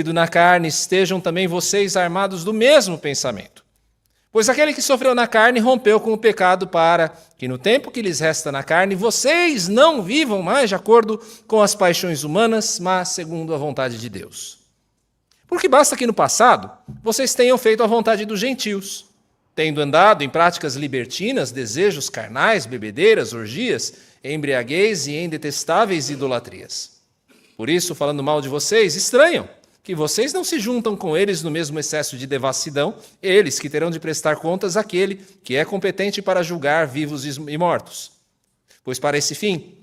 na carne, estejam também vocês armados do mesmo pensamento. Pois aquele que sofreu na carne rompeu com o pecado para que no tempo que lhes resta na carne, vocês não vivam mais de acordo com as paixões humanas, mas segundo a vontade de Deus. Porque basta que no passado vocês tenham feito a vontade dos gentios, tendo andado em práticas libertinas, desejos carnais, bebedeiras, orgias, embriaguez e em detestáveis idolatrias. Por isso, falando mal de vocês, estranham que vocês não se juntam com eles no mesmo excesso de devassidão, eles que terão de prestar contas àquele que é competente para julgar vivos e mortos. Pois para esse fim,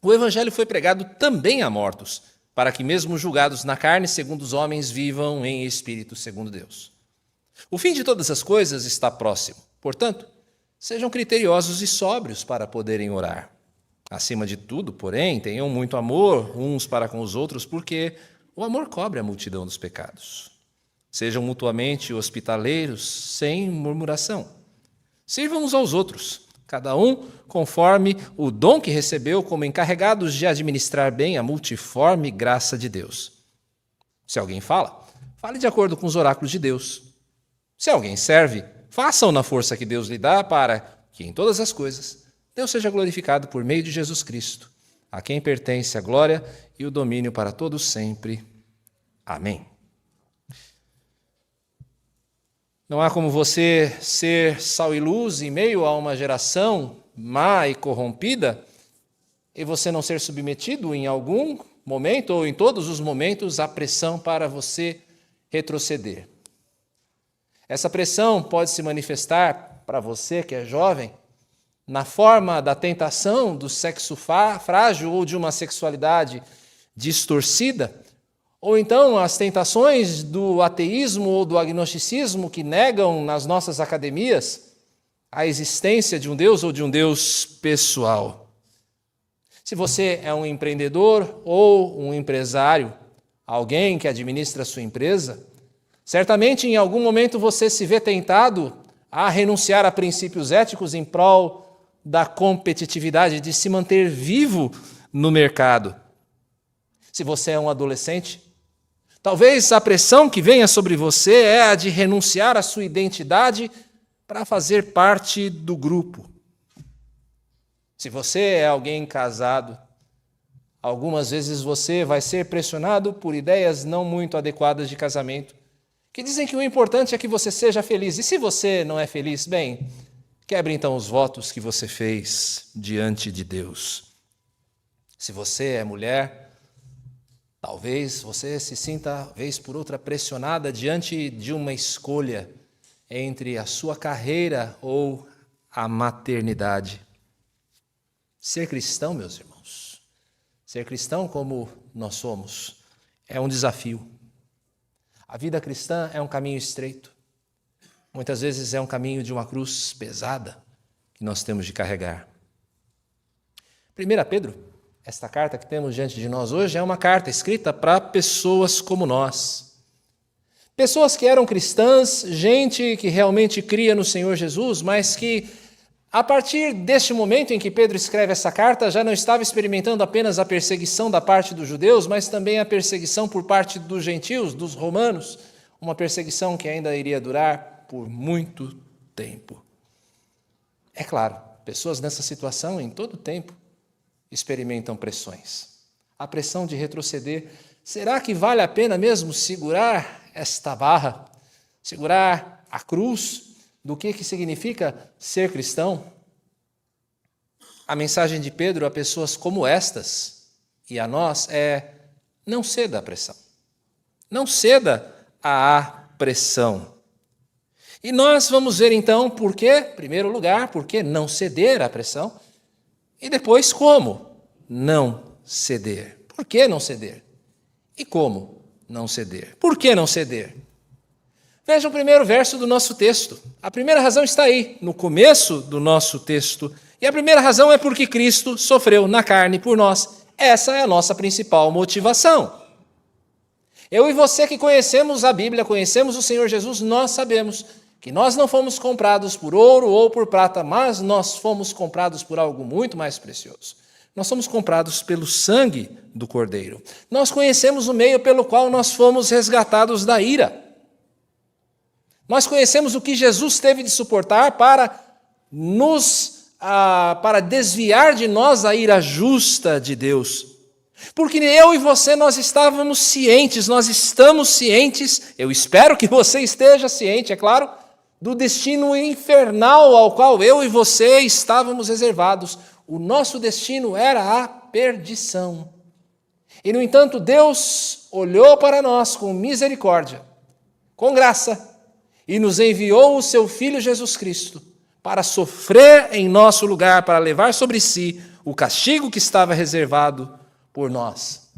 o evangelho foi pregado também a mortos, para que mesmo julgados na carne, segundo os homens, vivam em espírito, segundo Deus. O fim de todas as coisas está próximo. Portanto, sejam criteriosos e sóbrios para poderem orar. Acima de tudo, porém, tenham muito amor uns para com os outros, porque o amor cobre a multidão dos pecados. Sejam mutuamente hospitaleiros, sem murmuração. Sirvam uns aos outros, cada um conforme o dom que recebeu, como encarregados de administrar bem a multiforme graça de Deus. Se alguém fala, fale de acordo com os oráculos de Deus. Se alguém serve, faça-o na força que Deus lhe dá, para que em todas as coisas Deus seja glorificado por meio de Jesus Cristo, a quem pertence a glória e o domínio para todos sempre. Amém. Não há como você ser sal e luz em meio a uma geração má e corrompida e você não ser submetido em algum momento ou em todos os momentos à pressão para você retroceder. Essa pressão pode se manifestar para você que é jovem na forma da tentação do sexo frágil ou de uma sexualidade distorcida, ou então as tentações do ateísmo ou do agnosticismo que negam nas nossas academias a existência de um Deus ou de um Deus pessoal. Se você é um empreendedor ou um empresário, alguém que administra a sua empresa, certamente em algum momento você se vê tentado a renunciar a princípios éticos em prol da competitividade, de se manter vivo no mercado. Se você é um adolescente, talvez a pressão que venha sobre você é a de renunciar à sua identidade para fazer parte do grupo. Se você é alguém casado, algumas vezes você vai ser pressionado por ideias não muito adequadas de casamento, que dizem que o importante é que você seja feliz. E se você não é feliz, bem, quebre então os votos que você fez diante de Deus. Se você é mulher, talvez você se sinta, vez por outra, pressionada diante de uma escolha entre a sua carreira ou a maternidade. Ser cristão, meus irmãos, ser cristão como nós somos, é um desafio. A vida cristã é um caminho estreito. Muitas vezes é um caminho de uma cruz pesada que nós temos de carregar. 1 Pedro, esta carta que temos diante de nós hoje, é uma carta escrita para pessoas como nós. Pessoas que eram cristãs, gente que realmente cria no Senhor Jesus, mas que, a partir deste momento em que Pedro escreve essa carta, já não estava experimentando apenas a perseguição da parte dos judeus, mas também a perseguição por parte dos gentios, dos romanos, uma perseguição que ainda iria durar por muito tempo. É claro, pessoas nessa situação, em todo tempo, experimentam pressões. A pressão de retroceder. Será que vale a pena mesmo segurar esta barra? Segurar a cruz do que significa ser cristão? A mensagem de Pedro a pessoas como estas e a nós é: não ceda à pressão. Não ceda à pressão. E nós vamos ver então por quê, em primeiro lugar, por que não ceder à pressão, e depois como não ceder. Por que não ceder? E como não ceder? Por que não ceder? Veja o primeiro verso do nosso texto. A primeira razão está aí, no começo do nosso texto. E a primeira razão é porque Cristo sofreu na carne por nós. Essa é a nossa principal motivação. Eu e você que conhecemos a Bíblia, conhecemos o Senhor Jesus, nós sabemos que nós não fomos comprados por ouro ou por prata, mas nós fomos comprados por algo muito mais precioso. Nós somos comprados pelo sangue do Cordeiro. Nós conhecemos o meio pelo qual nós fomos resgatados da ira. Nós conhecemos o que Jesus teve de suportar para desviar de nós a ira justa de Deus. Porque eu e você, nós estamos cientes, eu espero que você esteja ciente, é claro, do destino infernal ao qual eu e você estávamos reservados. O nosso destino era a perdição. E, no entanto, Deus olhou para nós com misericórdia, com graça, e nos enviou o seu Filho Jesus Cristo para sofrer em nosso lugar, para levar sobre si o castigo que estava reservado por nós.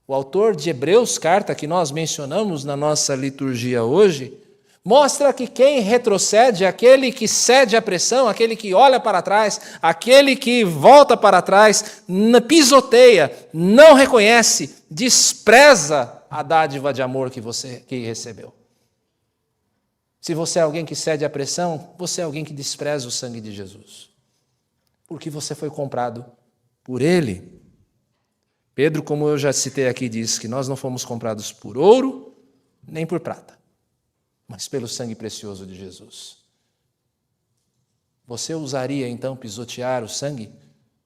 O autor de Hebreus, carta que nós mencionamos na nossa liturgia hoje, mostra que quem retrocede, aquele que cede à pressão, aquele que olha para trás, aquele que volta para trás, pisoteia, não reconhece, despreza a dádiva de amor que recebeu. Se você é alguém que cede à pressão, você é alguém que despreza o sangue de Jesus. Porque você foi comprado por Ele. Pedro, como eu já citei aqui, diz que nós não fomos comprados por ouro, nem por prata, mas pelo sangue precioso de Jesus. Você ousaria, então, pisotear o sangue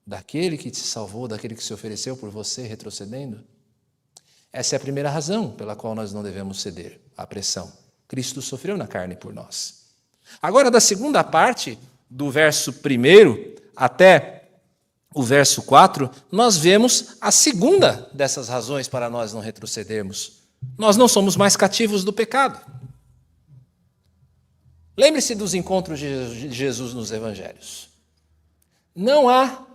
daquele que te salvou, daquele que se ofereceu por você, retrocedendo? Essa é a primeira razão pela qual nós não devemos ceder à pressão. Cristo sofreu na carne por nós. Agora, da segunda parte, do verso 1 até o verso 4, nós vemos a segunda dessas razões para nós não retrocedermos. Nós não somos mais cativos do pecado. Lembre-se dos encontros de Jesus nos evangelhos. Não há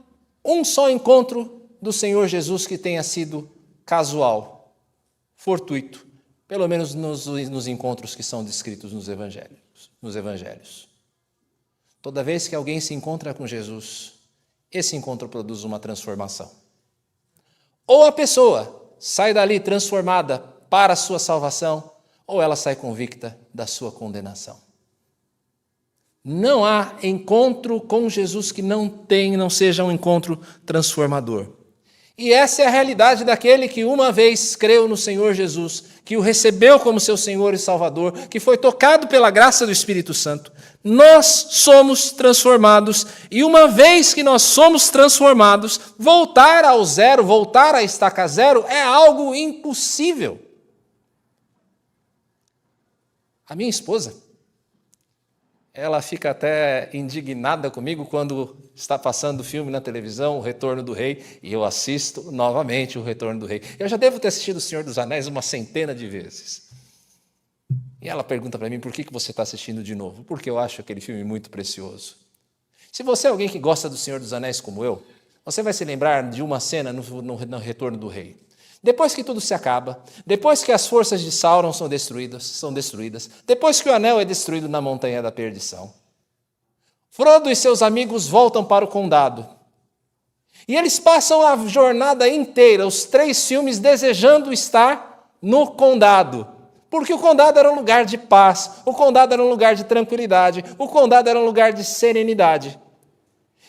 um só encontro do Senhor Jesus que tenha sido casual, fortuito, pelo menos nos encontros que são descritos nos evangelhos. Toda vez que alguém se encontra com Jesus, esse encontro produz uma transformação. Ou a pessoa sai dali transformada para a sua salvação, ou ela sai convicta da sua condenação. Não há encontro com Jesus que não seja um encontro transformador. E essa é a realidade daquele que uma vez creu no Senhor Jesus, que o recebeu como seu Senhor e Salvador, que foi tocado pela graça do Espírito Santo. Nós somos transformados, e uma vez que nós somos transformados, voltar ao zero, voltar à estaca zero, é algo impossível. A minha esposa, ela fica até indignada comigo quando está passando o filme na televisão, O Retorno do Rei, e eu assisto novamente O Retorno do Rei. Eu já devo ter assistido O Senhor dos Anéis uma centena de vezes. E ela pergunta para mim, por que você está assistindo de novo? Porque eu acho aquele filme muito precioso. Se você é alguém que gosta do Senhor dos Anéis como eu, você vai se lembrar de uma cena no Retorno do Rei. Depois que tudo se acaba, depois que as forças de Sauron são destruídas, depois que o anel é destruído na Montanha da Perdição, Frodo e seus amigos voltam para o condado. E eles passam a jornada inteira, os 3 filmes, desejando estar no condado. Porque o condado era um lugar de paz, o condado era um lugar de tranquilidade, o condado era um lugar de serenidade.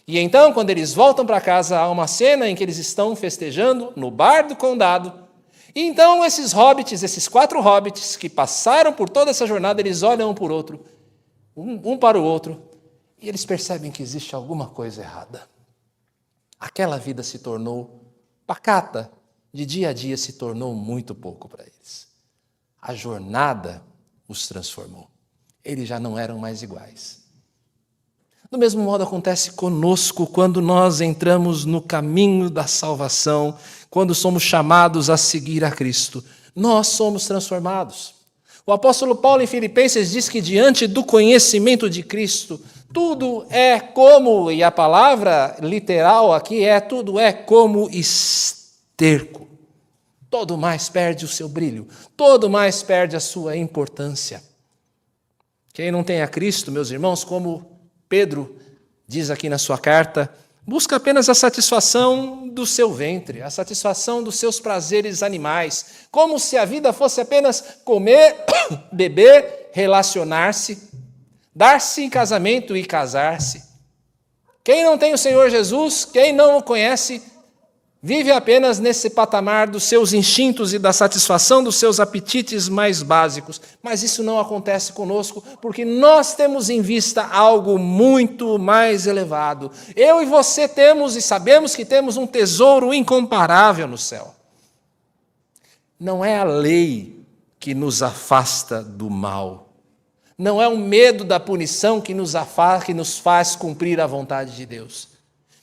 E então, quando eles voltam para casa, há uma cena em que eles estão festejando no bar do condado. E então esses 4 hobbits que passaram por toda essa jornada, eles olham um para o outro, e eles percebem que existe alguma coisa errada. Aquela vida se tornou pacata, de dia a dia se tornou muito pouco para eles. A jornada os transformou. Eles já não eram mais iguais. Do mesmo modo acontece conosco quando nós entramos no caminho da salvação, quando somos chamados a seguir a Cristo. Nós somos transformados. O apóstolo Paulo em Filipenses diz que diante do conhecimento de Cristo, tudo é como, e a palavra literal aqui tudo é como esterco. Todo mais perde o seu brilho, todo mais perde a sua importância. Quem não tem a Cristo, meus irmãos, como Pedro diz aqui na sua carta, busca apenas a satisfação do seu ventre, a satisfação dos seus prazeres animais, como se a vida fosse apenas comer, beber, relacionar-se, dar-se em casamento e casar-se. Quem não tem o Senhor Jesus, quem não o conhece, vive apenas nesse patamar dos seus instintos e da satisfação dos seus apetites mais básicos. Mas isso não acontece conosco, porque nós temos em vista algo muito mais elevado. Eu e você temos e sabemos que temos um tesouro incomparável no céu. Não é a lei que nos afasta do mal. Não é o medo da punição que nos afasta, que nos faz cumprir a vontade de Deus.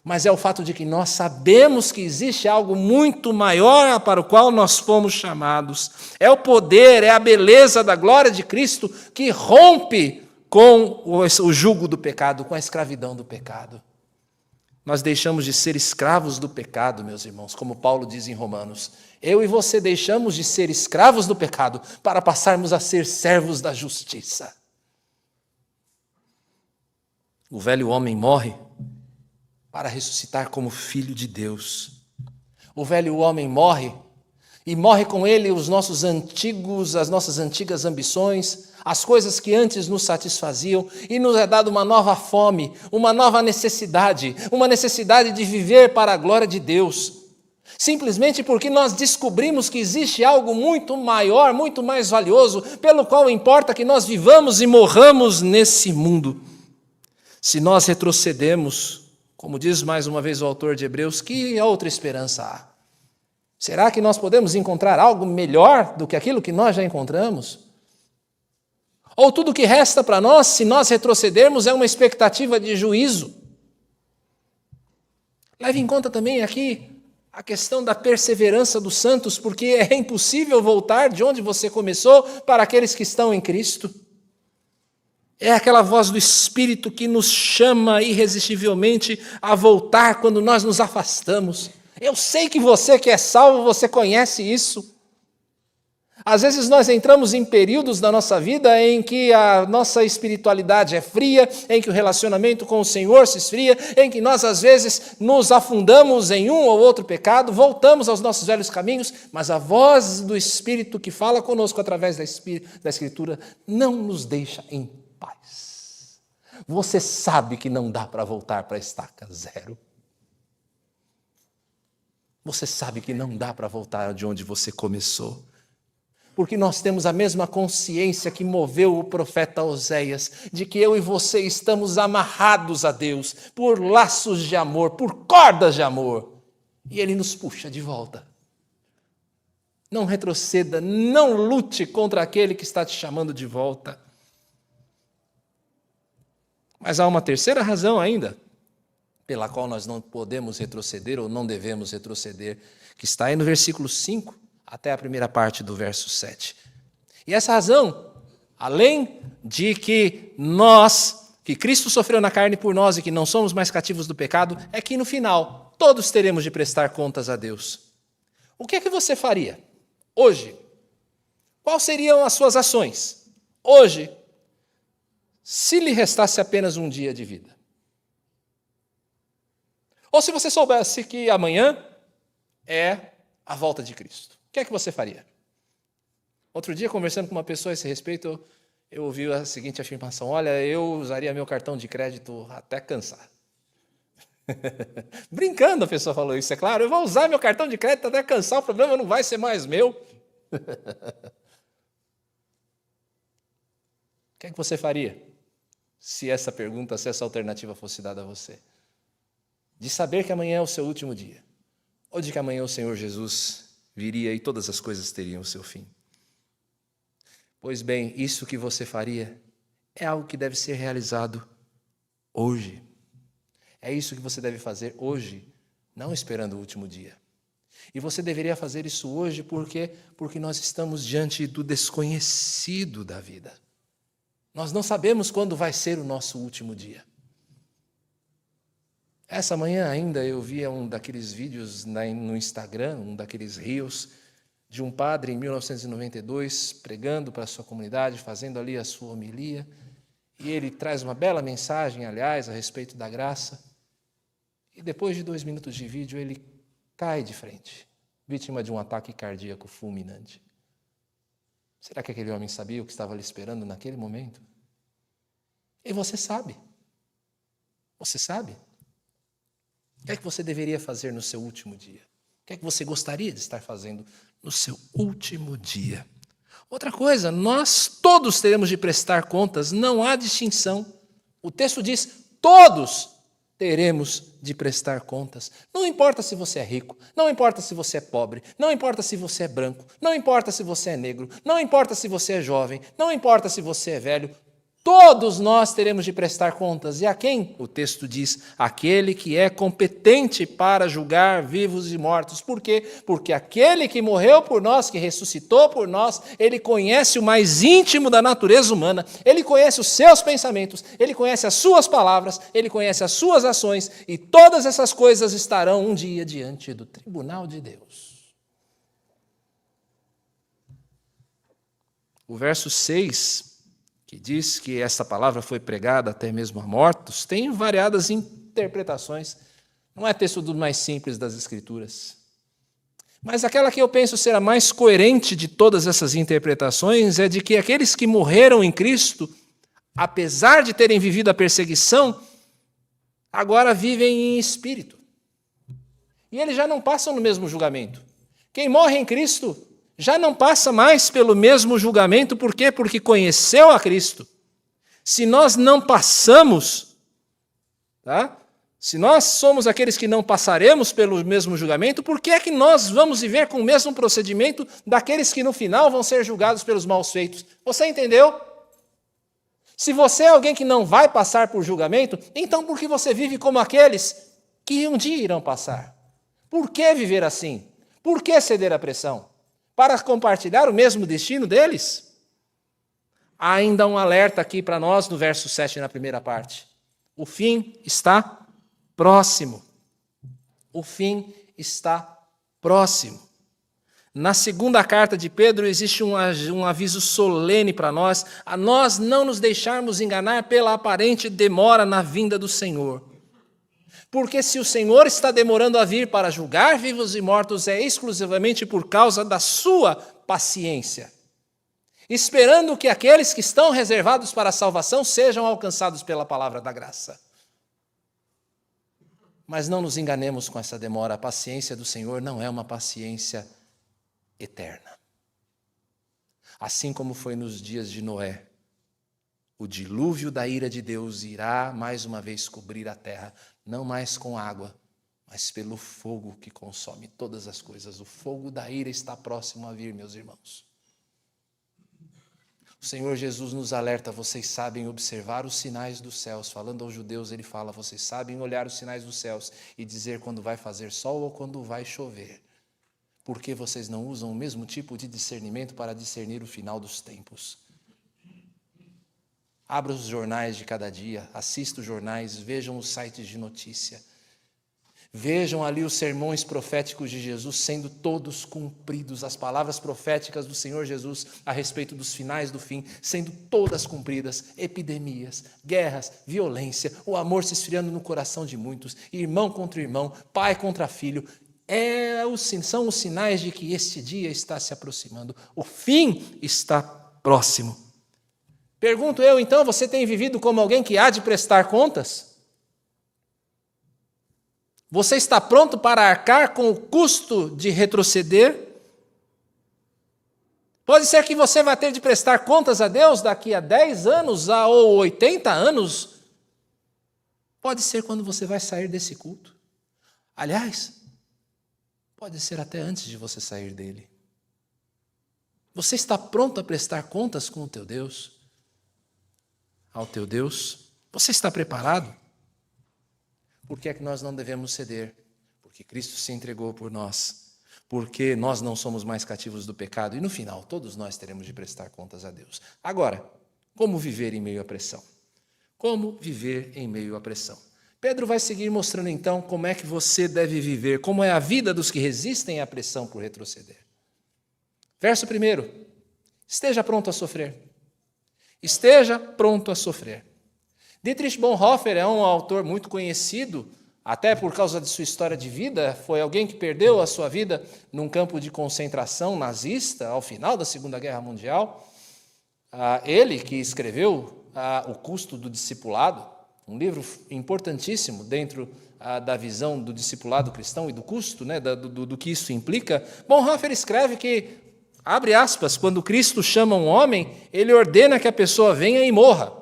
Mas é o fato de que nós sabemos que existe algo muito maior para o qual nós fomos chamados. É o poder, é a beleza da glória de Cristo que rompe com o jugo do pecado, com a escravidão do pecado. Nós deixamos de ser escravos do pecado, meus irmãos, como Paulo diz em Romanos. Eu e você deixamos de ser escravos do pecado para passarmos a ser servos da justiça. O velho homem morre para ressuscitar como filho de Deus. O velho homem morre, e morre com ele as nossas antigas ambições, as coisas que antes nos satisfaziam, e nos é dada uma nova fome, uma nova necessidade, uma necessidade de viver para a glória de Deus. Simplesmente porque nós descobrimos que existe algo muito maior, muito mais valioso, pelo qual importa que nós vivamos e morramos nesse mundo. Se nós retrocedemos, como diz mais uma vez o autor de Hebreus, que outra esperança há? Será que nós podemos encontrar algo melhor do que aquilo que nós já encontramos? Ou tudo que resta para nós, se nós retrocedermos, é uma expectativa de juízo? Leve em conta também aqui a questão da perseverança dos santos, porque é impossível voltar de onde você começou para aqueles que estão em Cristo. É aquela voz do Espírito que nos chama irresistivelmente a voltar quando nós nos afastamos. Eu sei que você que é salvo, você conhece isso. Às vezes nós entramos em períodos da nossa vida em que a nossa espiritualidade é fria, em que o relacionamento com o Senhor se esfria, em que nós às vezes nos afundamos em um ou outro pecado, voltamos aos nossos velhos caminhos, mas a voz do Espírito que fala conosco através da Escritura não nos deixa em paz. Você sabe que não dá para voltar para a estaca zero. Você sabe que não dá para voltar de onde você começou. Porque nós temos a mesma consciência que moveu o profeta Oséias, de que eu e você estamos amarrados a Deus por laços de amor, por cordas de amor. E Ele nos puxa de volta. Não retroceda, não lute contra aquele que está te chamando de volta. Mas há uma terceira razão ainda, pela qual nós não podemos retroceder ou não devemos retroceder, que está aí no versículo 5, até a primeira parte do verso 7. E essa razão, além de que Cristo sofreu na carne por nós e que não somos mais cativos do pecado, é que no final todos teremos de prestar contas a Deus. O que é que você faria hoje? Quais seriam as suas ações hoje, se lhe restasse apenas um dia de vida? Ou se você soubesse que amanhã é a volta de Cristo, o que é que você faria? Outro dia, conversando com uma pessoa a esse respeito, eu ouvi a seguinte afirmação: olha, eu usaria meu cartão de crédito até cansar. Brincando, a pessoa falou isso, é claro, eu vou usar meu cartão de crédito até cansar, o problema não vai ser mais meu. O que é que você faria se essa pergunta, se essa alternativa fosse dada a você? De saber que amanhã é o seu último dia, ou de que amanhã o Senhor Jesus viria e todas as coisas teriam o seu fim? Pois bem, isso que você faria é algo que deve ser realizado hoje. É isso que você deve fazer hoje, não esperando o último dia. E você deveria fazer isso hoje porque nós estamos diante do desconhecido da vida. Nós não sabemos quando vai ser o nosso último dia. Essa manhã ainda eu via um daqueles vídeos no Instagram, um daqueles reels, de um padre em 1992, pregando para a sua comunidade, fazendo ali a sua homilia, e ele traz uma bela mensagem, aliás, a respeito da graça, e depois de 2 minutos de vídeo ele cai de frente, vítima de um ataque cardíaco fulminante. Será que aquele homem sabia o que estava lhe esperando naquele momento? E você sabe. Você sabe. que é que você deveria fazer no seu último dia? O que é que você gostaria de estar fazendo no seu último dia? Outra coisa, nós todos teremos de prestar contas, não há distinção. O texto diz, todos teremos de prestar contas. Não importa se você é rico, não importa se você é pobre, não importa se você é branco, não importa se você é negro, não importa se você é jovem, não importa se você é velho, todos nós teremos de prestar contas. E a quem? O texto diz, aquele que é competente para julgar vivos e mortos. Por quê? Porque aquele que morreu por nós, que ressuscitou por nós, ele conhece o mais íntimo da natureza humana, ele conhece os seus pensamentos, ele conhece as suas palavras, ele conhece as suas ações, e todas essas coisas estarão um dia diante do tribunal de Deus. O verso 6... que diz que essa palavra foi pregada até mesmo a mortos, tem variadas interpretações. Não é texto do mais simples das Escrituras. Mas aquela que eu penso ser a mais coerente de todas essas interpretações é de que aqueles que morreram em Cristo, apesar de terem vivido a perseguição, agora vivem em espírito. E eles já não passam no mesmo julgamento. Quem morre em Cristo já não passa mais pelo mesmo julgamento. Por quê? Porque conheceu a Cristo. Se nós não passamos, tá? Se nós somos aqueles que não passaremos pelo mesmo julgamento, por que é que nós vamos viver com o mesmo procedimento daqueles que no final vão ser julgados pelos maus feitos? Você entendeu? Se você é alguém que não vai passar por julgamento, então por que você vive como aqueles que um dia irão passar? Por que viver assim? Por que ceder à pressão? Para compartilhar o mesmo destino deles? Há ainda um alerta aqui para nós no verso 7, na primeira parte. O fim está próximo. O fim está próximo. Na segunda carta de Pedro existe um aviso solene para nós, a nós não nos deixarmos enganar pela aparente demora na vinda do Senhor. Porque se o Senhor está demorando a vir para julgar vivos e mortos, é exclusivamente por causa da sua paciência, esperando que aqueles que estão reservados para a salvação sejam alcançados pela palavra da graça. Mas não nos enganemos com essa demora, a paciência do Senhor não é uma paciência eterna. Assim como foi nos dias de Noé, o dilúvio da ira de Deus irá mais uma vez cobrir a terra, não mais com água, mas pelo fogo que consome todas as coisas. O fogo da ira está próximo a vir, meus irmãos. O Senhor Jesus nos alerta, vocês sabem observar os sinais dos céus. Falando aos judeus, ele fala, vocês sabem olhar os sinais dos céus e dizer quando vai fazer sol ou quando vai chover. Por que vocês não usam o mesmo tipo de discernimento para discernir o final dos tempos? Abra os jornais de cada dia, assista os jornais, vejam os sites de notícia. Vejam ali os sermões proféticos de Jesus sendo todos cumpridos, as palavras proféticas do Senhor Jesus a respeito dos finais do fim, sendo todas cumpridas, epidemias, guerras, violência, o amor se esfriando no coração de muitos, irmão contra irmão, pai contra filho. São os sinais de que este dia está se aproximando, o fim está próximo. Pergunto eu, então, você tem vivido como alguém que há de prestar contas? Você está pronto para arcar com o custo de retroceder? Pode ser que você vá ter de prestar contas a Deus daqui a 10 anos ou 80 anos. Pode ser quando você vai sair desse culto. Aliás, pode ser até antes de você sair dele. Você está pronto a prestar contas com o teu Deus? Ao teu Deus? Você está preparado? Por que é que nós não devemos ceder? Porque Cristo se entregou por nós. Porque nós não somos mais cativos do pecado. E no final, todos nós teremos de prestar contas a Deus. Agora, como viver em meio à pressão? Como viver em meio à pressão? Pedro vai seguir mostrando então como é que você deve viver, como é a vida dos que resistem à pressão por retroceder. Verso 1. Esteja pronto a sofrer. Esteja pronto a sofrer. Dietrich Bonhoeffer é um autor muito conhecido, até por causa de sua história de vida. Foi alguém que perdeu a sua vida num campo de concentração nazista ao final da Segunda Guerra Mundial. Ele que escreveu O Custo do Discipulado, um livro importantíssimo dentro da visão do discipulado cristão e do custo, né, do que isso implica. Bonhoeffer escreve que, abre aspas, quando Cristo chama um homem, ele ordena que a pessoa venha e morra.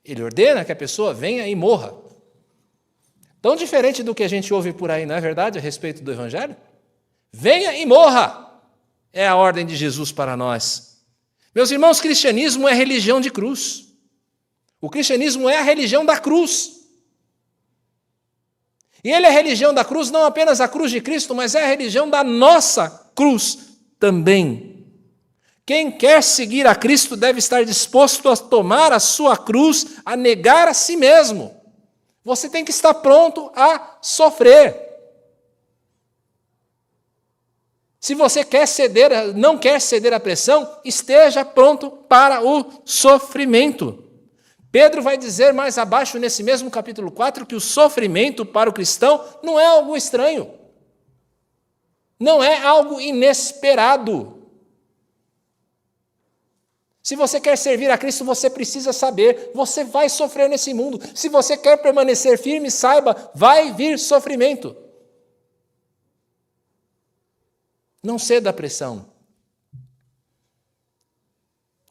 Ele ordena que a pessoa venha e morra. Tão diferente do que a gente ouve por aí, não é verdade, a respeito do Evangelho? Venha e morra, é a ordem de Jesus para nós. Meus irmãos, o cristianismo é religião de cruz. O cristianismo é a religião da cruz. E ele é a religião da cruz, não apenas a cruz de Cristo, mas é a religião da nossa cruz também. Quem quer seguir a Cristo deve estar disposto a tomar a sua cruz, a negar a si mesmo. Você tem que estar pronto a sofrer. Se você não quer ceder à pressão, esteja pronto para o sofrimento. Pedro vai dizer mais abaixo, nesse mesmo capítulo 4, que o sofrimento para o cristão não é algo estranho. Não é algo inesperado. Se você quer servir a Cristo, você precisa saber, você vai sofrer nesse mundo. Se você quer permanecer firme, saiba, vai vir sofrimento. Não ceda à pressão.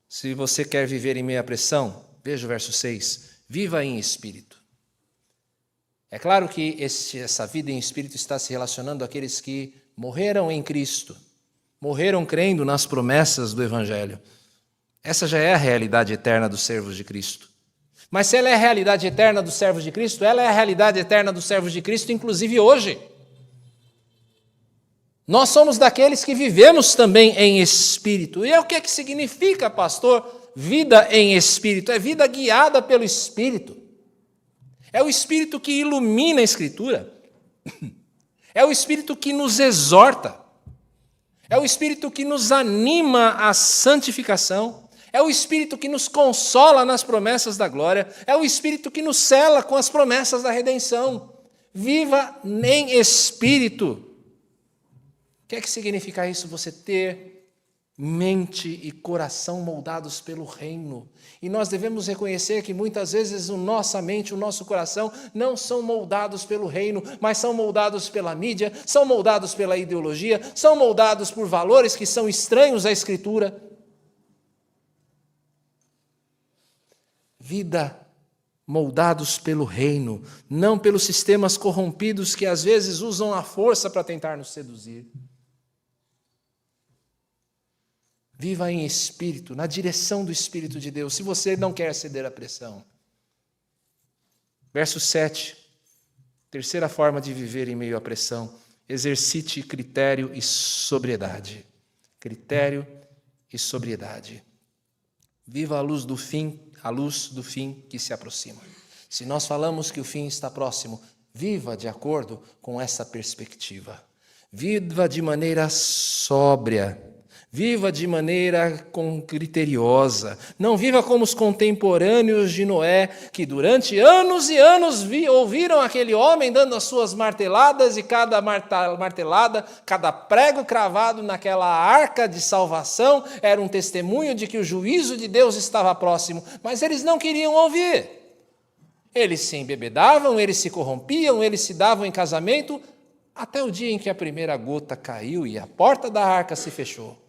Se você quer viver em meio à pressão, veja o verso 6, viva em espírito. É claro que essa vida em espírito está se relacionando àqueles que morreram em Cristo, morreram crendo nas promessas do Evangelho. Essa já é a realidade eterna dos servos de Cristo. Mas se ela é a realidade eterna dos servos de Cristo, ela é a realidade eterna dos servos de Cristo, inclusive hoje. Nós somos daqueles que vivemos também em espírito. E o que significa, pastor, vida em espírito? É vida guiada pelo Espírito. É o Espírito que ilumina a Escritura. É o Espírito que nos exorta. É o Espírito que nos anima à santificação. É o Espírito que nos consola nas promessas da glória. É o Espírito que nos cela com as promessas da redenção. Viva em espírito. O que significa isso? Você ter mente e coração moldados pelo reino. E nós devemos reconhecer que muitas vezes a nossa mente, o nosso coração não são moldados pelo reino, mas são moldados pela mídia, são moldados pela ideologia, são moldados por valores que são estranhos à Escritura. Vida moldados pelo reino, não pelos sistemas corrompidos que às vezes usam a força para tentar nos seduzir. Viva em espírito, na direção do Espírito de Deus, se você não quer ceder à pressão. Verso 7, terceira forma de viver em meio à pressão. Exercite critério e sobriedade. Critério e sobriedade. Viva a luz do fim que se aproxima. Se nós falamos que o fim está próximo, viva de acordo com essa perspectiva. Viva de maneira sóbria. Viva de maneira criteriosa. Não viva como os contemporâneos de Noé, que durante anos e anos ouviram aquele homem dando as suas marteladas, e cada martelada, cada prego cravado naquela arca de salvação era um testemunho de que o juízo de Deus estava próximo. Mas eles não queriam ouvir. Eles se embebedavam, eles se corrompiam, eles se davam em casamento, até o dia em que a primeira gota caiu e a porta da arca se fechou.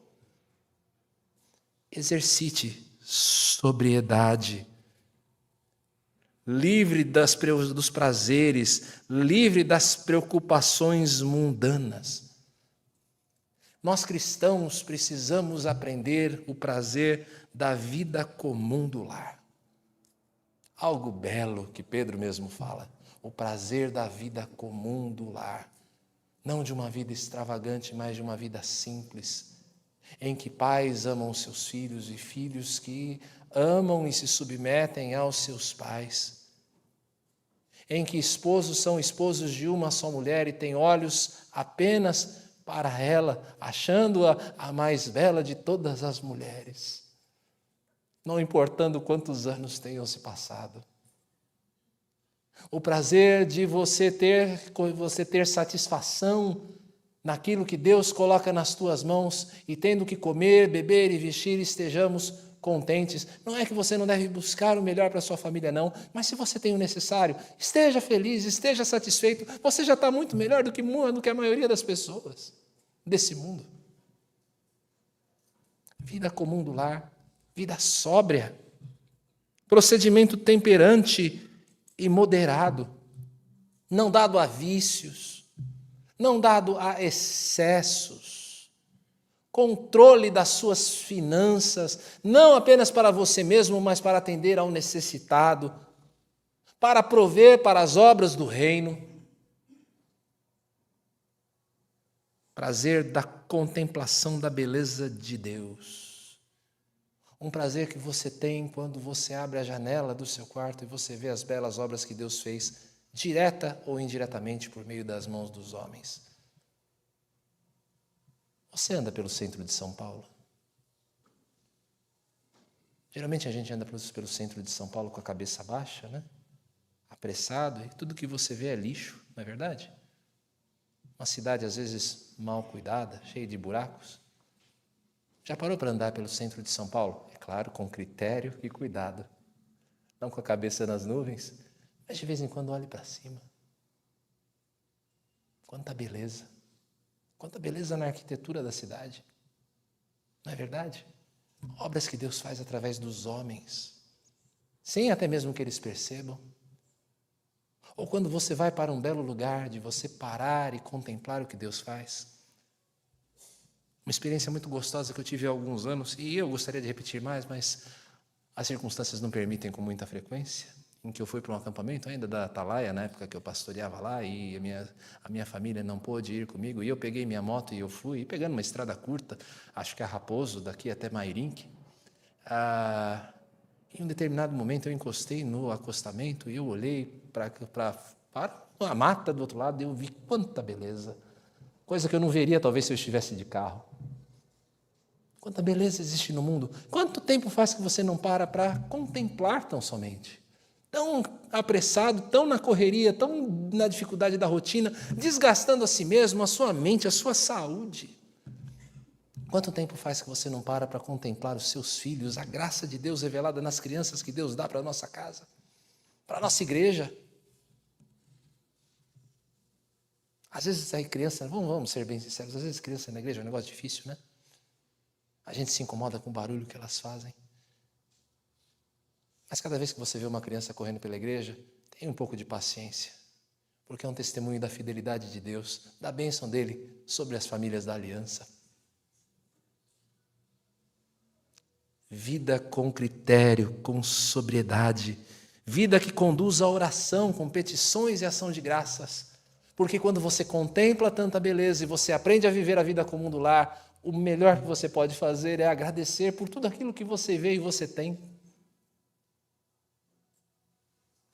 Exercite sobriedade, livre dos prazeres, livre das preocupações mundanas. Nós cristãos precisamos aprender o prazer da vida comum do lar. Algo belo que Pedro mesmo fala, o prazer da vida comum do lar. Não de uma vida extravagante, mas de uma vida simples, em que pais amam seus filhos e filhos que amam e se submetem aos seus pais, em que esposos são esposos de uma só mulher e têm olhos apenas para ela, achando-a a mais bela de todas as mulheres, não importando quantos anos tenham se passado. O prazer de você ter satisfação naquilo que Deus coloca nas tuas mãos, e tendo que comer, beber e vestir, estejamos contentes. Não é que você não deve buscar o melhor para a sua família, não. Mas se você tem o necessário, esteja feliz, esteja satisfeito. Você já está muito melhor do que a maioria das pessoas desse mundo. Vida comum do lar, vida sóbria, procedimento temperante e moderado, não dado a vícios, não dado a excessos, controle das suas finanças, não apenas para você mesmo, mas para atender ao necessitado, para prover para as obras do reino. Prazer da contemplação da beleza de Deus. Um prazer que você tem quando você abre a janela do seu quarto e você vê as belas obras que Deus fez, direta ou indiretamente por meio das mãos dos homens. Você anda pelo centro de São Paulo? Geralmente a gente anda pelo centro de São Paulo com a cabeça baixa, né? Apressado, e tudo que você vê é lixo, não é verdade? Uma cidade, às vezes, mal cuidada, cheia de buracos. Já parou para andar pelo centro de São Paulo? É claro, com critério e cuidado. Não com a cabeça nas nuvens, mas de vez em quando olhe para cima. Quanta beleza. Quanta beleza na arquitetura da cidade. Não é verdade? Obras que Deus faz através dos homens, sem até mesmo que eles percebam. Ou quando você vai para um belo lugar, de você parar e contemplar o que Deus faz. Uma experiência muito gostosa que eu tive há alguns anos, e eu gostaria de repetir mais, mas as circunstâncias não permitem com muita frequência, em que eu fui para um acampamento ainda da Atalaia, na época que eu pastoreava lá, e a minha família não pôde ir comigo, e eu peguei minha moto e eu fui, pegando uma estrada curta, acho que é Raposo, daqui até Mairinque. Em um determinado momento eu encostei no acostamento e eu olhei para a mata do outro lado e eu vi quanta beleza. Coisa que eu não veria talvez se eu estivesse de carro. Quanta beleza existe no mundo. Quanto tempo faz que você não para contemplar tão somente? Tão apressado, tão na correria, tão na dificuldade da rotina, desgastando a si mesmo, a sua mente, a sua saúde. Quanto tempo faz que você não para contemplar os seus filhos, a graça de Deus revelada nas crianças que Deus dá para a nossa casa, para a nossa igreja? Às vezes aí criança, vamos ser bem sinceros, às vezes criança na igreja é um negócio difícil, né? A gente se incomoda com o barulho que elas fazem. Mas cada vez que você vê uma criança correndo pela igreja, tenha um pouco de paciência, porque é um testemunho da fidelidade de Deus, da bênção dele sobre as famílias da aliança. Vida com critério, com sobriedade. Vida que conduz à oração com petições e ação de graças. Porque quando você contempla tanta beleza e você aprende a viver a vida comum do lar, o melhor que você pode fazer é agradecer por tudo aquilo que você vê e você tem.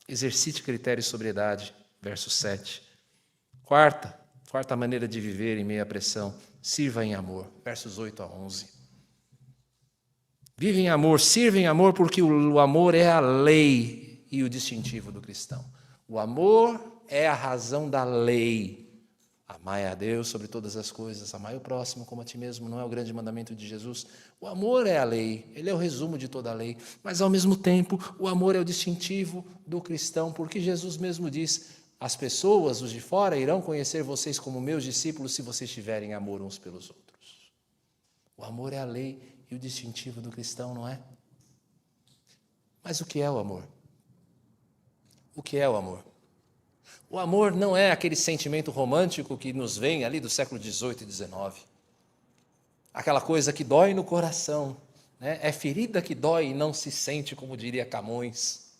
Exercite critério e sobriedade, verso 7. Quarta maneira de viver em meio à pressão, sirva em amor, versos 8 a 11. Vive em amor, sirva em amor, porque o amor é a lei e o distintivo do cristão. O amor é a razão da lei. Amai a Deus sobre todas as coisas, amai o próximo como a ti mesmo, não é o grande mandamento de Jesus? O amor é a lei, ele é o resumo de toda a lei, mas ao mesmo tempo o amor é o distintivo do cristão, porque Jesus mesmo diz, as pessoas, os de fora, irão conhecer vocês como meus discípulos se vocês tiverem amor uns pelos outros. O amor é a lei e o distintivo do cristão, não é? Mas o que é o amor? O que é o amor? O amor não é aquele sentimento romântico que nos vem ali do século XVIII e XIX. Aquela coisa que dói no coração, né? É ferida que dói e não se sente, como diria Camões.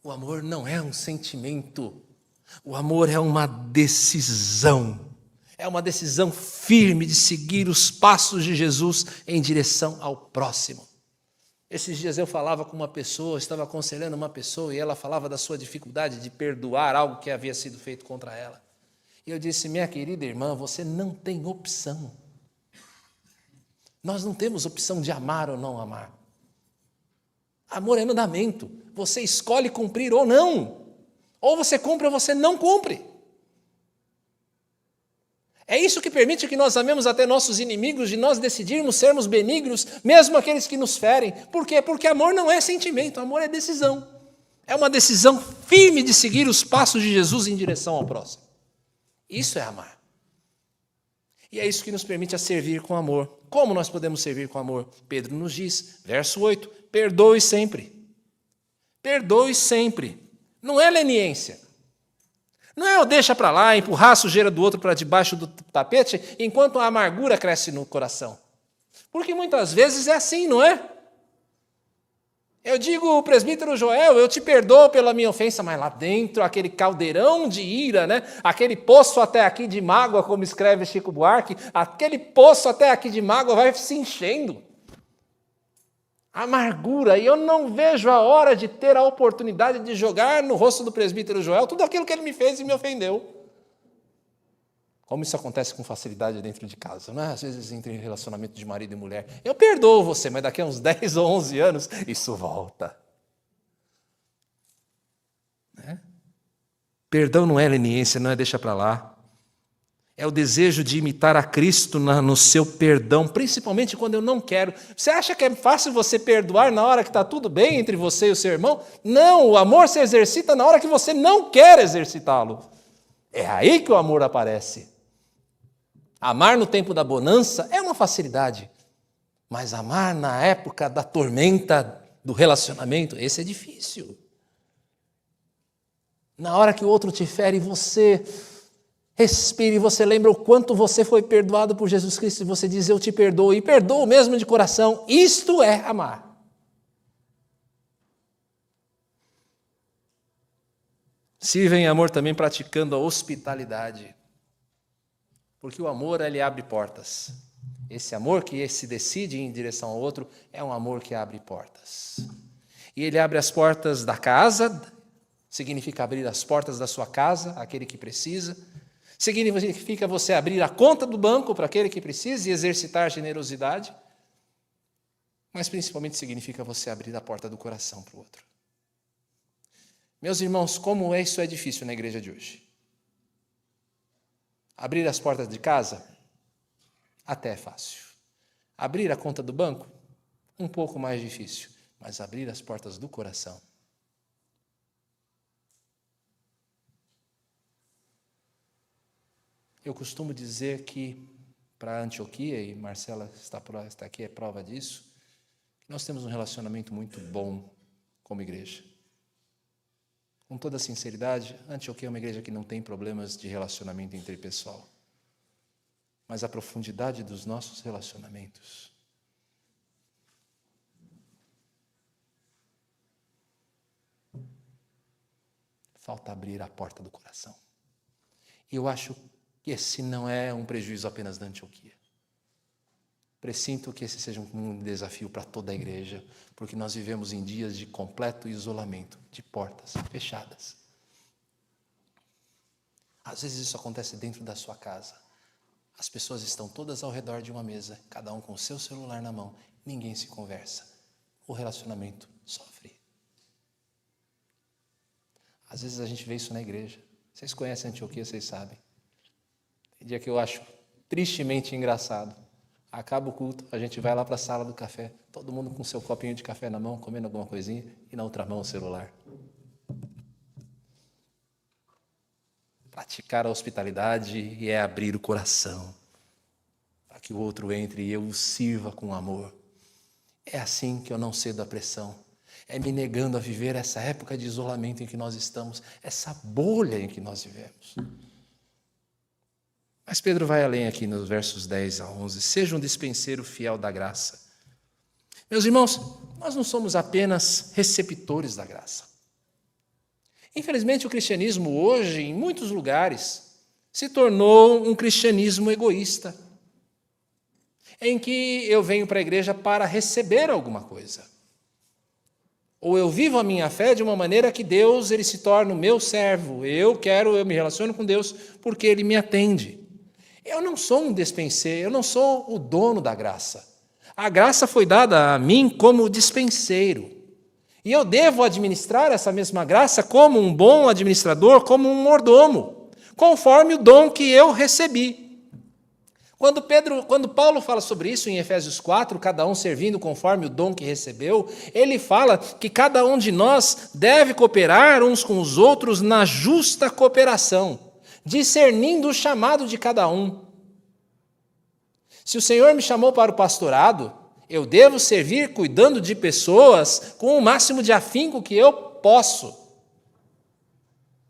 O amor não é um sentimento. O amor é uma decisão. É uma decisão firme de seguir os passos de Jesus em direção ao próximo. Esses dias eu falava com uma pessoa, estava aconselhando uma pessoa e ela falava da sua dificuldade de perdoar algo que havia sido feito contra ela. E eu disse, minha querida irmã, você não tem opção. Nós não temos opção de amar ou não amar. Amor é mandamento. Você escolhe cumprir ou não. Ou você cumpre ou você não cumpre. É isso que permite que nós amemos até nossos inimigos, de nós decidirmos sermos benignos, mesmo aqueles que nos ferem. Por quê? Porque amor não é sentimento, amor é decisão. É uma decisão firme de seguir os passos de Jesus em direção ao próximo. Isso é amar. E é isso que nos permite a servir com amor. Como nós podemos servir com amor? Pedro nos diz, verso 8, perdoe sempre. Perdoe sempre. Não é leniência. Não é eu deixa para lá, empurrar a sujeira do outro para debaixo do tapete, enquanto a amargura cresce no coração. Porque muitas vezes é assim, não é? Eu digo, presbítero Joel, eu te perdoo pela minha ofensa, mas lá dentro, aquele caldeirão de ira, né? Aquele poço até aqui de mágoa, como escreve Chico Buarque, aquele poço até aqui de mágoa vai se enchendo. Amargura, e eu não vejo a hora de ter a oportunidade de jogar no rosto do presbítero Joel tudo aquilo que ele me fez e me ofendeu. Como isso acontece com facilidade dentro de casa, não é? Às vezes entre relacionamento de marido e mulher. Eu perdoo você, mas daqui a uns 10 ou 11 anos, isso volta. Né? Perdão não é leniência, não é deixa para lá. É o desejo de imitar a Cristo no seu perdão, principalmente quando eu não quero. Você acha que é fácil você perdoar na hora que está tudo bem entre você e o seu irmão? Não, o amor se exercita na hora que você não quer exercitá-lo. É aí que o amor aparece. Amar no tempo da bonança é uma facilidade, mas amar na época da tormenta do relacionamento, esse é difícil. Na hora que o outro te fere, você respire, você lembra o quanto você foi perdoado por Jesus Cristo, e você diz, eu te perdoo, e perdoo mesmo de coração. Isto é amar. Sirva em amor também praticando a hospitalidade. Porque o amor, ele abre portas. Esse amor que se decide em direção ao outro é um amor que abre portas. E ele abre as portas da casa, significa abrir as portas da sua casa, aquele que precisa. Significa você abrir a conta do banco para aquele que precisa e exercitar generosidade. Mas principalmente significa você abrir a porta do coração para o outro. Meus irmãos, como isso é difícil na igreja de hoje. Abrir as portas de casa? Até é fácil. Abrir a conta do banco? Um pouco mais difícil. Mas abrir as portas do coração? Eu costumo dizer que, para Antioquia, e Marcela está aqui, é prova disso, nós temos um relacionamento muito bom como igreja. Com toda sinceridade, Antioquia é uma igreja que não tem problemas de relacionamento interpessoal. Mas a profundidade dos nossos relacionamentos. Falta abrir a porta do coração. E eu acho que esse não é um prejuízo apenas da Antioquia. Presinto que esse seja um desafio para toda a igreja, porque nós vivemos em dias de completo isolamento, de portas fechadas. Às vezes isso acontece dentro da sua casa. As pessoas estão todas ao redor de uma mesa, cada um com o seu celular na mão, ninguém se conversa. O relacionamento sofre. Às vezes a gente vê isso na igreja. Vocês conhecem a Antioquia, vocês sabem. Tem dia que eu acho tristemente engraçado. Acaba o culto, a gente vai lá para a sala do café, todo mundo com seu copinho de café na mão, comendo alguma coisinha, e na outra mão o celular. Praticar a hospitalidade é abrir o coração, para que o outro entre e eu o sirva com amor. É assim que eu não cedo à pressão. É me negando a viver essa época de isolamento em que nós estamos, essa bolha em que nós vivemos. Mas Pedro vai além aqui nos versos 10 a 11. Seja um dispenseiro fiel da graça. Meus irmãos, nós não somos apenas receptores da graça. Infelizmente, o cristianismo hoje, em muitos lugares, se tornou um cristianismo egoísta, em que eu venho para a igreja para receber alguma coisa. Ou eu vivo a minha fé de uma maneira que Deus ele se torna o meu servo. Eu me relaciono com Deus porque Ele me atende. Eu não sou um dispenseiro, eu não sou o dono da graça. A graça foi dada a mim como dispenseiro. E eu devo administrar essa mesma graça como um bom administrador, como um mordomo, conforme o dom que eu recebi. Quando Paulo fala sobre isso em Efésios 4, cada um servindo conforme o dom que recebeu, ele fala que cada um de nós deve cooperar uns com os outros na justa cooperação, discernindo o chamado de cada um. Se o Senhor me chamou para o pastorado, eu devo servir cuidando de pessoas com o máximo de afinco que eu posso.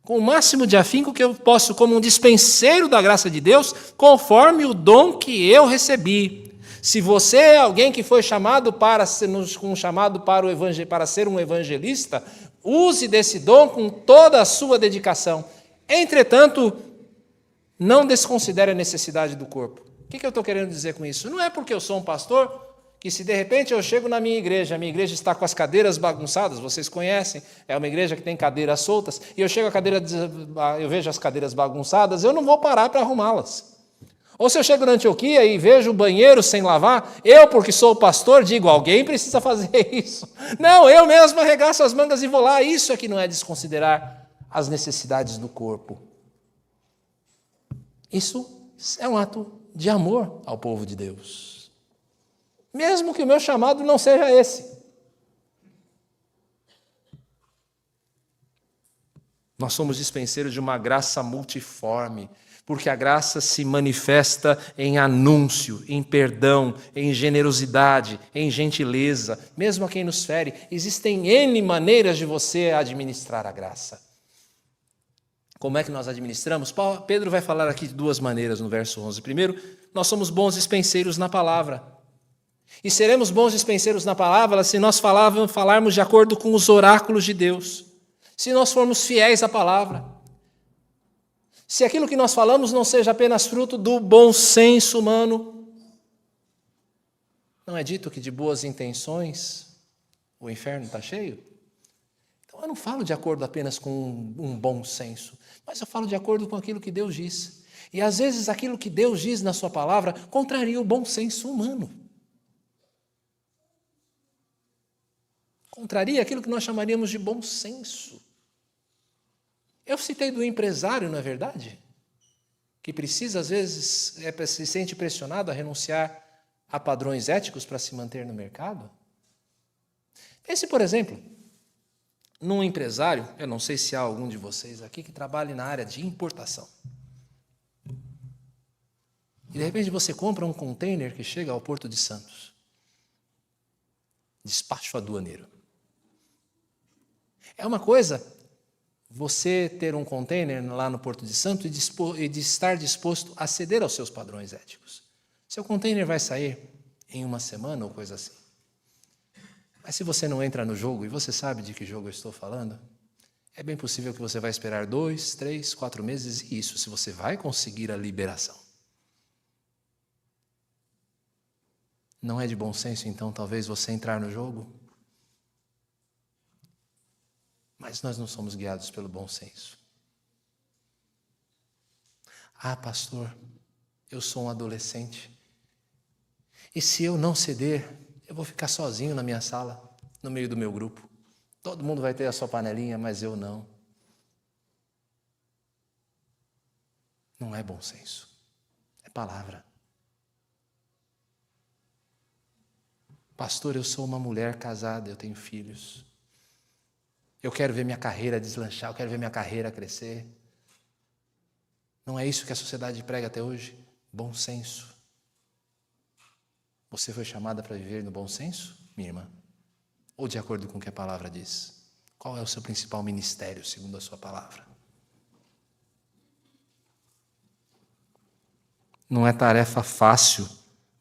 Com o máximo de afinco que eu posso, como um dispenseiro da graça de Deus, conforme o dom que eu recebi. Se você é alguém que foi chamado para ser um evangelista, use desse dom com toda a sua dedicação. Entretanto, não desconsidere a necessidade do corpo. O que eu estou querendo dizer com isso? Não é porque eu sou um pastor que se de repente eu chego na minha igreja, a minha igreja está com as cadeiras bagunçadas, vocês conhecem, é uma igreja que tem cadeiras soltas, e eu chego eu vejo as cadeiras bagunçadas, eu não vou parar para arrumá-las. Ou se eu chego na Antioquia e vejo o banheiro sem lavar, eu, porque sou pastor, digo, alguém precisa fazer isso. Não, eu mesmo arregaço as mangas e vou lá. Isso é que não é desconsiderar as necessidades do corpo. Isso é um ato de amor ao povo de Deus. Mesmo que o meu chamado não seja esse. Nós somos dispenseiros de uma graça multiforme, porque a graça se manifesta em anúncio, em perdão, em generosidade, em gentileza, mesmo a quem nos fere. Existem N maneiras de você administrar a graça. Como é que nós administramos? Pedro vai falar aqui de duas maneiras no verso 11. Primeiro, nós somos bons dispenseiros na palavra. E seremos bons dispenseiros na palavra se nós falarmos de acordo com os oráculos de Deus. Se nós formos fiéis à palavra. Se aquilo que nós falamos não seja apenas fruto do bom senso humano. Não é dito que de boas intenções o inferno está cheio? Então eu não falo de acordo apenas com um bom senso, mas eu falo de acordo com aquilo que Deus diz. E às vezes aquilo que Deus diz na sua palavra contraria o bom senso humano. Contraria aquilo que nós chamaríamos de bom senso. Eu citei do empresário, não é verdade? Que precisa, às vezes, se sente pressionado a renunciar a padrões éticos para se manter no mercado. Pense, por exemplo, num empresário, eu não sei se há algum de vocês aqui que trabalhe na área de importação. E de repente você compra um container que chega ao Porto de Santos. Despacho aduaneiro. É uma coisa você ter um container lá no Porto de Santos e de estar disposto a ceder aos seus padrões éticos. Seu container vai sair em uma semana ou coisa assim. Mas se você não entra no jogo, e você sabe de que jogo eu estou falando, é bem possível que você vai esperar 2, 3, 4 meses e isso, se você vai conseguir a liberação. Não é de bom senso, então, talvez você entrar no jogo? Mas nós não somos guiados pelo bom senso. Ah, pastor, eu sou um adolescente. E se eu não ceder, eu vou ficar sozinho na minha sala, no meio do meu grupo. Todo mundo vai ter a sua panelinha, mas eu não. Não é bom senso. É palavra. Pastor, eu sou uma mulher casada, eu tenho filhos. Eu quero ver minha carreira deslanchar, eu quero ver minha carreira crescer. Não é isso que a sociedade prega até hoje? Bom senso. Você foi chamada para viver no bom senso, minha irmã? Ou de acordo com o que a palavra diz? Qual é o seu principal ministério, segundo a sua palavra? Não é tarefa fácil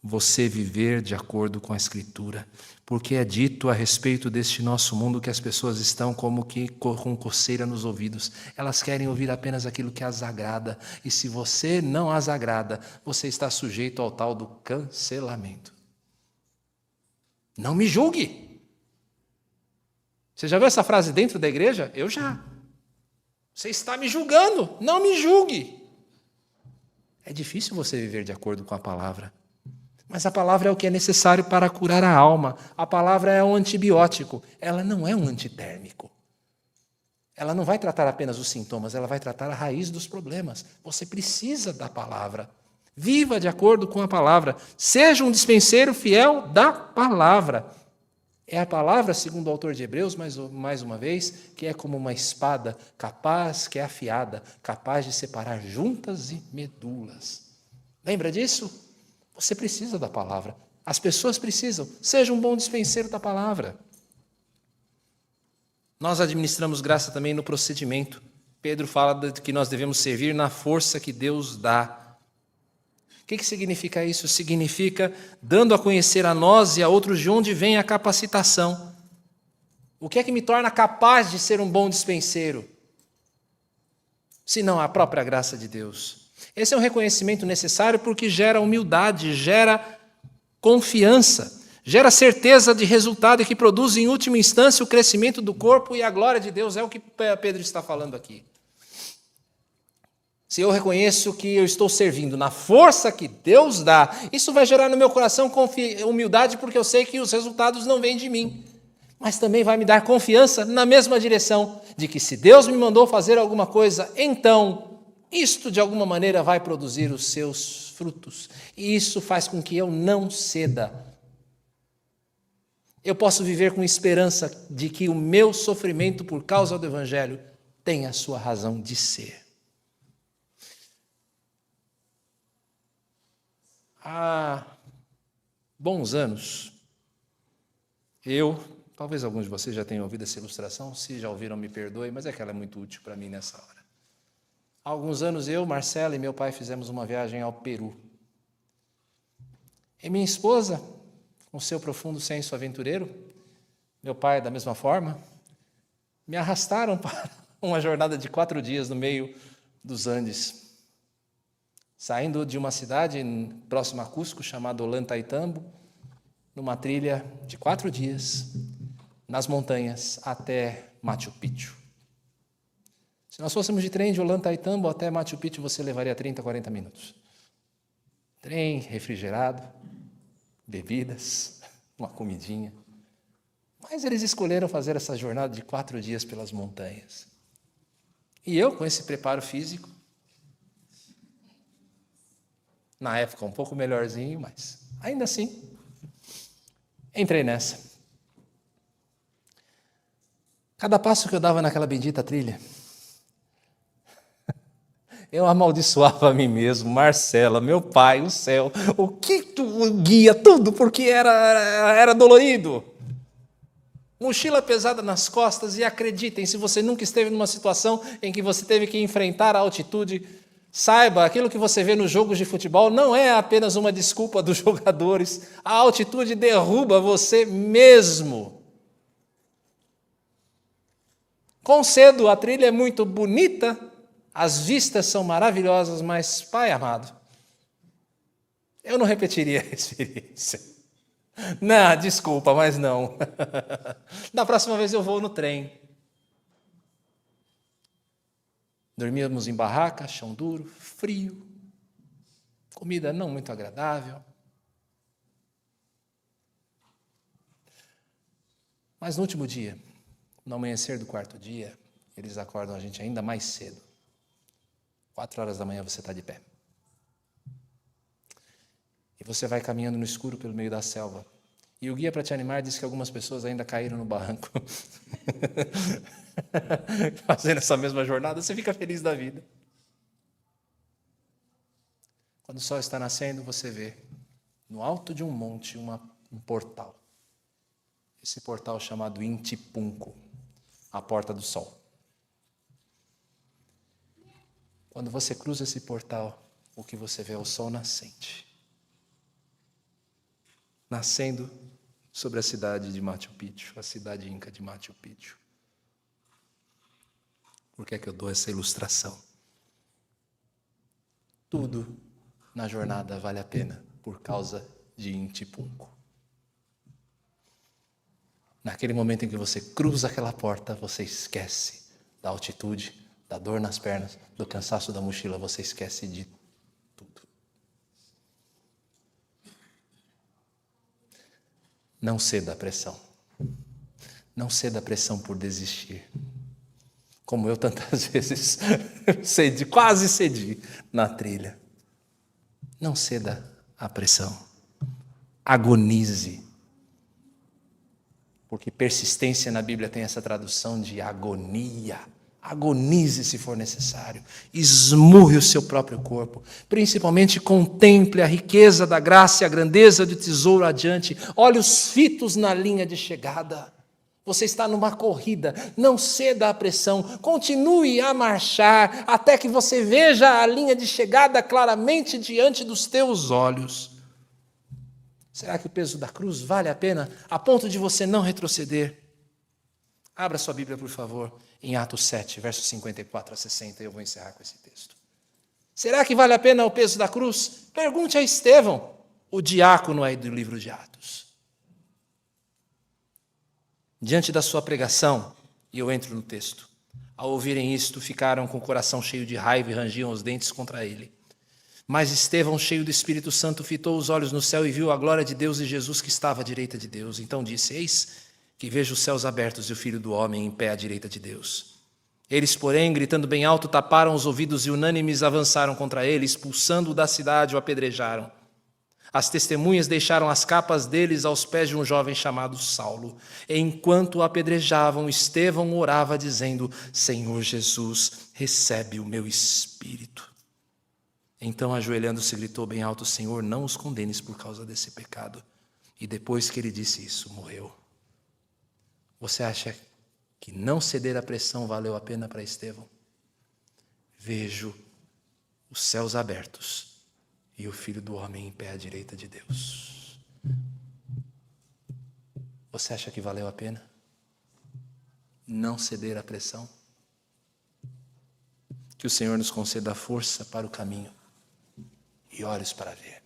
você viver de acordo com a Escritura, porque é dito a respeito deste nosso mundo que as pessoas estão como que com coceira nos ouvidos. Elas querem ouvir apenas aquilo que as agrada, e se você não as agrada, você está sujeito ao tal do cancelamento. Não me julgue. Você já viu essa frase dentro da igreja? Eu já. Você está me julgando, não me julgue. É difícil você viver de acordo com a palavra. Mas a palavra é o que é necessário para curar a alma. A palavra é um antibiótico. Ela não é um antitérmico. Ela não vai tratar apenas os sintomas, ela vai tratar a raiz dos problemas. Você precisa da palavra. Viva de acordo com a palavra. Seja um dispenseiro fiel da palavra. É a palavra, segundo o autor de Hebreus, mais uma vez, que é como uma espada capaz, que é afiada, capaz de separar juntas e medulas. Lembra disso? Você precisa da palavra. As pessoas precisam. Seja um bom dispenseiro da palavra. Nós administramos graça também no procedimento. Pedro fala que nós devemos servir na força que Deus dá. O que significa isso? Significa dando a conhecer a nós e a outros de onde vem a capacitação. O que é que me torna capaz de ser um bom dispenseiro? Senão a própria graça de Deus. Esse é um reconhecimento necessário porque gera humildade, gera confiança, gera certeza de resultado e que produz, em última instância, o crescimento do corpo e a glória de Deus. É o que Pedro está falando aqui. Se eu reconheço que eu estou servindo na força que Deus dá, isso vai gerar no meu coração humildade, porque eu sei que os resultados não vêm de mim. Mas também vai me dar confiança na mesma direção, de que se Deus me mandou fazer alguma coisa, então isto de alguma maneira vai produzir os seus frutos. E isso faz com que eu não ceda. Eu posso viver com esperança de que o meu sofrimento por causa do Evangelho tem a sua razão de ser. Há bons anos, talvez alguns de vocês já tenham ouvido essa ilustração, se já ouviram, me perdoe, mas é que ela é muito útil para mim nessa hora. Há alguns anos eu, Marcela e meu pai fizemos uma viagem ao Peru. E minha esposa, com seu profundo senso aventureiro, meu pai da mesma forma, me arrastaram para uma jornada de 4 dias no meio dos Andes. Saindo de uma cidade próxima a Cusco, chamada Ollantaytambo, numa trilha de 4 dias, nas montanhas, até Machu Picchu. Se nós fôssemos de trem de Ollantaytambo até Machu Picchu, você levaria 30, 40 minutos. Trem refrigerado, bebidas, uma comidinha. Mas eles escolheram fazer essa jornada de 4 dias pelas montanhas. E eu, com esse preparo físico, na época um pouco melhorzinho, mas ainda assim, entrei nessa. Cada passo que eu dava naquela bendita trilha, eu amaldiçoava a mim mesmo, Marcela, meu pai, o céu, o que tu guia tudo, porque era dolorido. Mochila pesada nas costas, e acreditem, se você nunca esteve numa situação em que você teve que enfrentar a altitude, saiba, aquilo que você vê nos jogos de futebol não é apenas uma desculpa dos jogadores. A altitude derruba você mesmo. Concedo, a trilha é muito bonita, as vistas são maravilhosas, mas, pai amado, eu não repetiria a experiência. Não, desculpa, mas não. Da próxima vez eu vou no trem. Dormíamos em barraca, chão duro, frio, comida não muito agradável. Mas no último dia, no amanhecer do 4º dia, eles acordam a gente ainda mais cedo. 4 horas da manhã você está de pé. E você vai caminhando no escuro pelo meio da selva. E o guia, para te animar, diz que algumas pessoas ainda caíram no barranco. Fazendo essa mesma jornada, você fica feliz da vida. Quando o sol está nascendo, você vê, no alto de um monte, um portal. Esse portal chamado Inti Punco, a porta do sol. Quando você cruza esse portal, o que você vê é o sol nascente. Nascendo sobre a cidade de Machu Picchu, a cidade inca de Machu Picchu. Por que é que eu dou essa ilustração? Tudo na jornada vale a pena por causa de Inti Punco. Naquele momento em que você cruza aquela porta, você esquece da altitude, da dor nas pernas, do cansaço da mochila, você esquece de tudo. Não ceda à pressão. Não ceda à pressão por desistir. Como eu tantas vezes quase cedi na trilha. Não ceda à pressão. Agonize. Porque persistência na Bíblia tem essa tradução de agonia. Agonize se for necessário. Esmurre o seu próprio corpo. Principalmente contemple a riqueza da graça e a grandeza do tesouro adiante. Olhe os fitos na linha de chegada. Você está numa corrida. Não ceda à pressão. Continue a marchar até que você veja a linha de chegada claramente diante dos teus olhos. Será que o peso da cruz vale a pena a ponto de você não retroceder? Abra sua Bíblia, por favor, em Atos 7, versos 54 a 60, e eu vou encerrar com esse texto. Será que vale a pena o peso da cruz? Pergunte a Estevão, o diácono aí do livro de Atos. Diante da sua pregação, e eu entro no texto, ao ouvirem isto, ficaram com o coração cheio de raiva e rangiam os dentes contra ele. Mas Estevão, cheio do Espírito Santo, fitou os olhos no céu e viu a glória de Deus e Jesus que estava à direita de Deus. Então disse: eis que vejo os céus abertos e o Filho do Homem em pé à direita de Deus. Eles, porém, gritando bem alto, taparam os ouvidos e unânimes avançaram contra ele, expulsando-o da cidade, o apedrejaram. As testemunhas deixaram as capas deles aos pés de um jovem chamado Saulo. Enquanto o apedrejavam, Estevão orava, dizendo: Senhor Jesus, recebe o meu espírito. Então, ajoelhando-se, gritou bem alto: Senhor, não os condenes por causa desse pecado. E depois que ele disse isso, morreu. Você acha que não ceder à pressão valeu a pena para Estevão? Vejo os céus abertos e o Filho do Homem em pé à direita de Deus. Você acha que valeu a pena não ceder à pressão? Que o Senhor nos conceda força para o caminho e olhos para ver.